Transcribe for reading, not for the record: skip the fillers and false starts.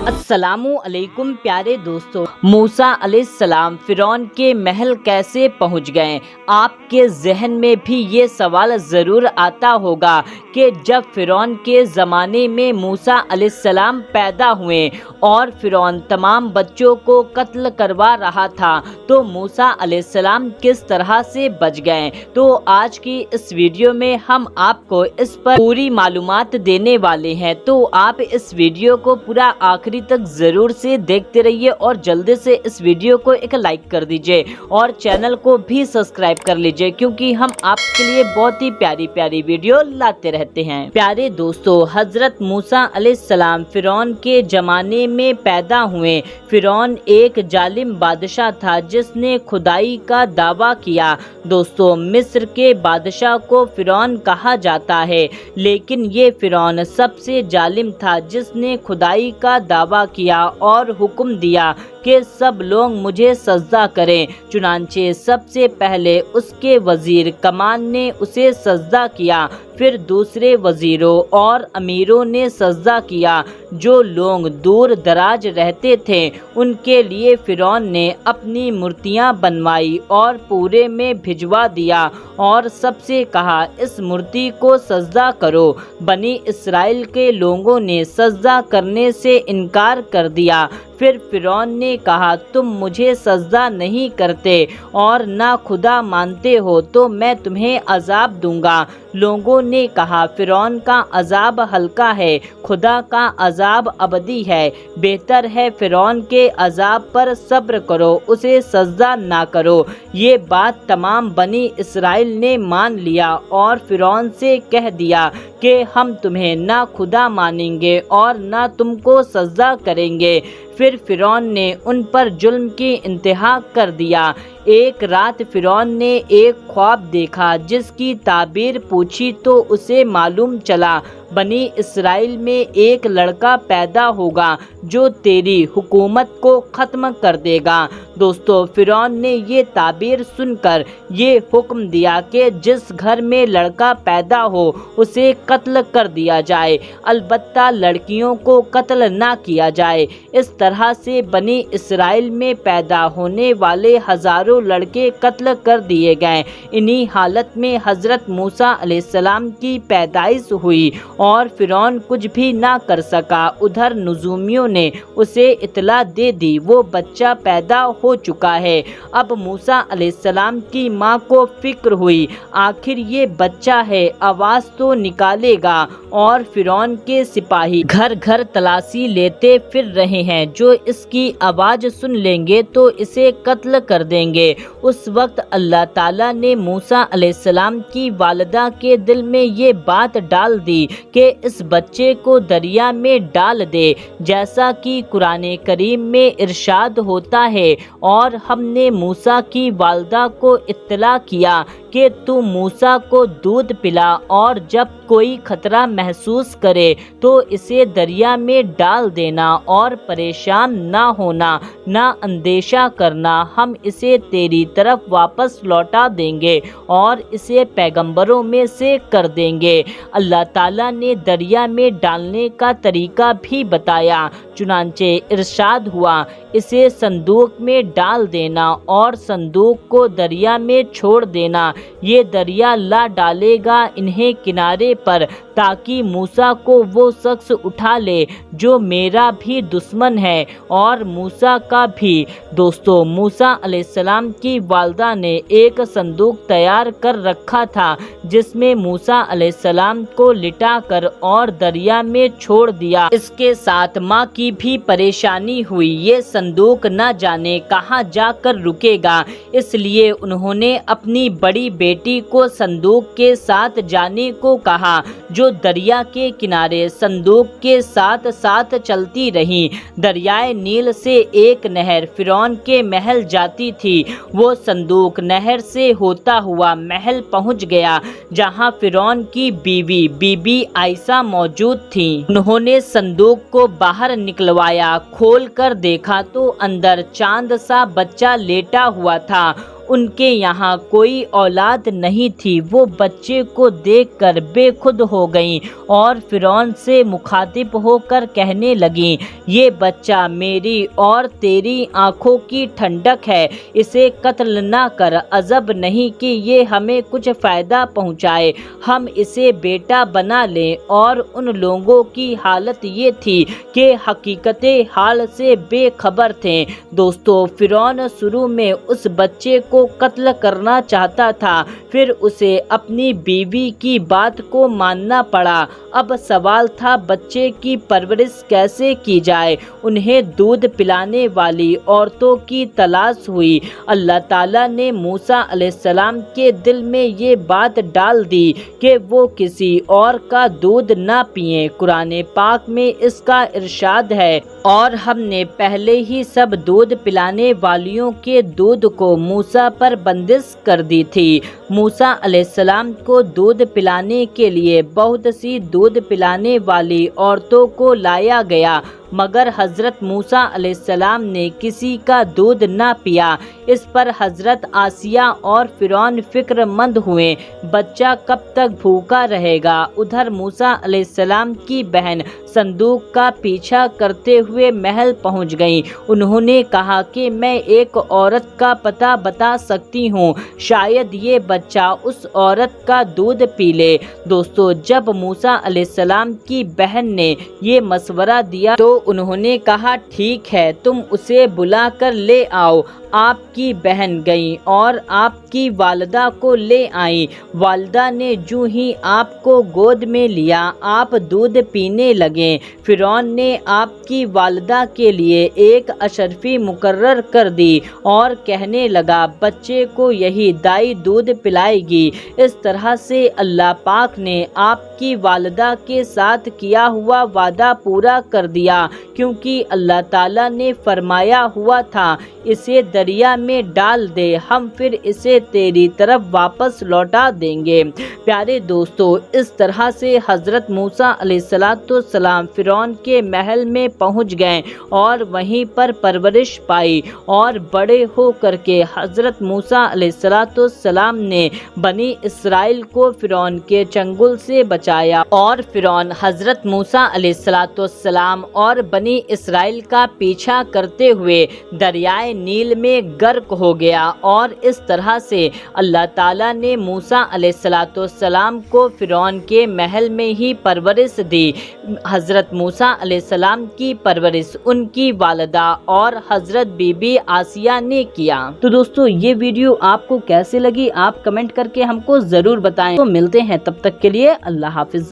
अस्सलामु अलैकुम प्यारे दोस्तों, मूसा अलैहिस्सलाम फिरौन के महल कैसे पहुंच गए? आपके जहन में भी ये सवाल ज़रूर आता होगा कि जब फिरौन के ज़माने में मूसा अलैहिस्सलाम पैदा हुए और फिरौन तमाम बच्चों को कत्ल करवा रहा था तो मूसा अलैहिस्सलाम किस तरह से बच गए। तो आज की इस वीडियो में हम आपको इस पर पूरी मालूमात देने वाले हैं, तो आप इस वीडियो को पूरा आखिरी तक जरूर से देखते रहिए और जल्दी से इस वीडियो को एक लाइक कर दीजिए और चैनल को भी सब्सक्राइब कर लीजिए, क्योंकि हम आपके लिए बहुत ही प्यारी प्यारी वीडियो लाते रहते हैं। प्यारे दोस्तों, हजरत मूसा अलैहिस्सलाम फिरौन के जमाने में पैदा हुए। फिरौन एक जालिम बादशाह था जिसने खुदाई का दावा किया। दोस्तों, मिस्र के बादशाह को फिरौन कहा जाता है, लेकिन ये फिरौन सबसे जालिम था जिसने खुदाई का दावा किया और हुक्म दिया कि सब लोग मुझे सजदा करें। चुनांचे सबसे पहले उसके वजीर कमान ने उसे सजदा किया, फिर दूसरे वजीरों और अमीरों ने सजदा किया। जो लोग दूर दराज रहते थे उनके लिए फिरौन ने अपनी मूर्तियां बनवाई और पूरे में भिजवा दिया और सबसे कहा, इस मूर्ति को सजदा करो। बनी इस्राइल के लोगों ने सजदा करने से इनकार कर दिया। फिर फिरौन ने कहा, तुम मुझे सजदा नहीं करते और ना खुदा मानते हो तो मैं तुम्हें अजाब दूंगा। लोगों ने कहा, फिरौन का अजाब हल्का है, खुदा का अजाब अबदी है। बेहतर है फिरौन के अजाब पर सब्र करो, उसे सजदा ना करो। ये बात तमाम बनी इस्राइल ने मान लिया और फिरौन से कह दिया कि हम तुम्हें ना खुदा मानेंगे और ना तुमको सजदा करेंगे। फिर फिरौन ने उन पर जुल्म की इंतहा कर दिया। एक रात फिरौन ने एक ख्वाब देखा जिसकी ताबीर पूछी तो उसे मालूम चला, बनी इस्राइल में एक लड़का पैदा होगा जो तेरी हुकूमत को ख़त्म कर देगा। दोस्तों, फिरौन ने ये ताबीर सुनकर ये हुक्म दिया कि जिस घर में लड़का पैदा हो उसे कत्ल कर दिया जाए, अलबत्ता लड़कियों को कत्ल ना किया जाए। इस तरह से बनी इस्राइल में पैदा होने वाले हज़ारों लड़के कत्ल कर दिए गए। इन्हीं हालत में हज़रत मूसा अलैहिस्सलाम की पैदाइश हुई और फिरौन कुछ भी ना कर सका। उधर नुजूमियों ने उसे इत्तला दे दी, वो बच्चा पैदा हो चुका है। अब मूसा अलैहिस्सलाम की माँ को फिक्र हुई, आखिर ये बच्चा है, आवाज़ तो निकालेगा। और फिरौन के सिपाही घर घर तलाशी लेते फिर रहे हैं, जो इसकी आवाज़ सुन लेंगे तो इसे कत्ल कर देंगे। उस वक्त अल्लाह ताला ने मूसा अलैहिस्सलाम की वालिदा के दिल में ये बात डाल दी कि इस बच्चे को दरिया में डाल दे, जैसा कि कुरान करीम में इरशाद होता है। और हमने मूसा की वालिदा को इत्तला किया कि तू मूसा को दूध पिला और जब कोई खतरा महसूस करे तो इसे दरिया में डाल देना और परेशान ना होना, ना अंदेशा करना, हम इसे तेरी तरफ वापस लौटा देंगे और इसे पैगंबरों में से कर देंगे। अल्लाह ताला ने दरिया में डालने का तरीका भी बताया। चुनांचे इरशाद हुआ, इसे संदूक में डाल देना और संदूक को दरिया में छोड़ देना। ये दरिया ला डालेगा इन्हें किनारे पर, ताकि मूसा को वो शख्स उठा ले जो मेरा भी दुश्मन है और मूसा का भी। दोस्तों, मूसा अलैहिस्सलाम की वालिदा ने एक संदूक तैयार कर रखा था जिसमें मूसा अलैहिस्सलाम को लिटा कर और दरिया में छोड़ दिया। इसके साथ माँ की भी परेशानी हुई, ये संदूक न जाने कहाँ जाकर रुकेगा, इसलिए उन्होंने अपनी बड़ी बेटी को संदूक के साथ जाने को कहा, जो दरिया के किनारे संदूक के साथ साथ चलती रही। दरियाए नील से एक नहर फिरौन के महल जाती थी। वो संदूक नहर से होता हुआ महल पहुंच गया, जहां फिरौन की बीवी बीबी आयशा मौजूद थी। उन्होंने संदूक को बाहर निकलवाया, खोल कर देखा तो अंदर चांद सा बच्चा लेटा हुआ था। ان کے یہاں کوئی اولاد نہیں تھی۔ وہ بچے کو دیکھ کر بے خود ہو گئیں اور فرعون سے مخاطب ہو کر کہنے لگیں، یہ بچہ میری اور تیری آنکھوں کی ٹھنڈک ہے، اسے قتل نہ کر، عجب نہیں کہ یہ ہمیں کچھ فائدہ پہنچائے، ہم اسے بیٹا بنا لیں۔ اور ان لوگوں کی حالت یہ تھی کہ حقیقت حال سے بے خبر تھے۔ دوستو، فرعون شروع میں اس بچے کو قتل کرنا چاہتا تھا، پھر اسے اپنی بیوی کی بات کو ماننا پڑا۔ اب سوال تھا بچے کی پرورش کیسے کی جائے۔ انہیں دودھ پلانے والی عورتوں کی تلاش ہوئی۔ اللہ تعالیٰ نے موسیٰ علیہ السلام کے دل میں یہ بات ڈال دی کہ وہ کسی اور کا دودھ نہ پئیں۔ قرآن پاک میں اس کا ارشاد ہے، اور ہم نے پہلے ہی سب دودھ پلانے والیوں کے دودھ کو موسیٰ پر بندش کر دی تھی۔ موسیٰ علیہ السلام کو دودھ پلانے کے لیے بہت سی دودھ پلانے والی عورتوں کو لایا گیا، مگر حضرت موسیٰ علیہ السلام نے کسی کا دودھ نہ پیا۔ اس پر حضرت آسیہ اور فرعون فکر مند ہوئے، بچہ کب تک بھوکا رہے گا۔ ادھر موسیٰ علیہ السلام کی بہن صندوق کا پیچھا کرتے ہوئے محل پہنچ گئیں۔ انہوں نے کہا کہ میں ایک عورت کا پتہ بتا سکتی ہوں، شاید یہ بچہ اس عورت کا دودھ پی لے۔ دوستو، جب موسیٰ علیہ السلام کی بہن نے یہ مشورہ دیا تو انہوں نے کہا، ٹھیک ہے، تم اسے بلا کر لے آؤ۔ آپ کی بہن گئیں اور آپ کی والدہ کو لے آئیں۔ والدہ نے جو ہی آپ کو گود میں لیا، آپ دودھ پینے لگے۔ فرعون نے آپ کی والدہ کے لیے ایک اشرفی مقرر کر دی اور کہنے لگا، بچے کو یہی دائی دودھ پلائے گی۔ اس طرح سے اللہ پاک نے آپ کی والدہ کے ساتھ کیا ہوا وعدہ پورا کر دیا، کیونکہ اللہ تعالیٰ نے فرمایا ہوا تھا، اسے دریا میں ڈال دے، ہم پھر اسے تیری طرف واپس لوٹا دیں گے۔ پیارے دوستو، اس طرح سے حضرت موسیٰ علیہ السلام فرعون کے محل میں پہنچ گئے اور وہیں پر پرورش پائی، اور بڑے ہو کر کے حضرت موسیٰ علیہ السلام نے بنی اسرائیل کو فرعون کے چنگل سے بچایا، اور فرعون حضرت موسیٰ علیہ السلام اور بنی اسرائیل کا پیچھا کرتے ہوئے دریائے نیل میں غرق ہو گیا۔ اور اس طرح سے اللہ تعالیٰ نے موسیٰ علیہ السلام کو فرعون کے محل میں ہی پرورش دی۔ حضرت موسیٰ علیہ السلام کی پرورش ان کی والدہ اور حضرت بی بی آسیہ نے کیا۔ تو دوستو، یہ ویڈیو آپ کو کیسے لگی، آپ کمنٹ کر کے ہم کو ضرور بتائیں۔ تو ملتے ہیں، تب تک کے لیے اللہ حافظ۔